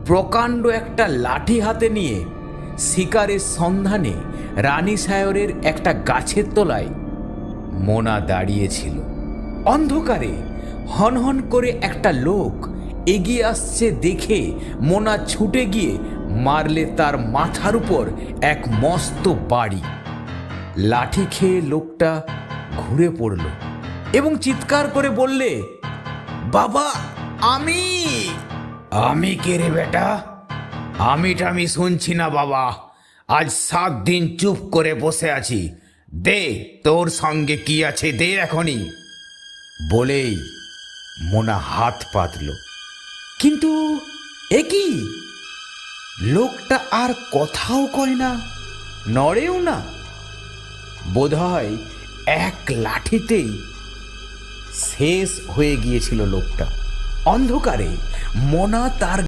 প্রকাণ্ড একটা লাঠি হাতে নিয়ে শিকারের সন্ধানে রানী সায়রের একটা গাছের তলায় মোনা দাঁড়িয়েছিল। অন্ধকারে হনহন করে একটা লোক এগিয়ে আসছে দেখে মোনা ছুটে গিয়ে মারলে তার মাথার উপর এক মস্ত বাড়ি। লাঠি খেয়ে লোকটা ঘুরে পড়ল এবং চিৎকার করে বললে, বাবা, আমি আমি কে রে বেটা? আমি শুনছি না বাবা, আজ 7 দিন চুপ করে বসে আছি, দে তোর সঙ্গে কি আছে দে এখনই। বলেই মোনা হাত পাতল, কিন্তু এ কি? লোকটা আর কথাও কয় না, নড়েও না। বোধহয় এক লাঠিতেই শেষ হয়ে গিয়েছিল লোকটা। অন্ধকারে মোনা তার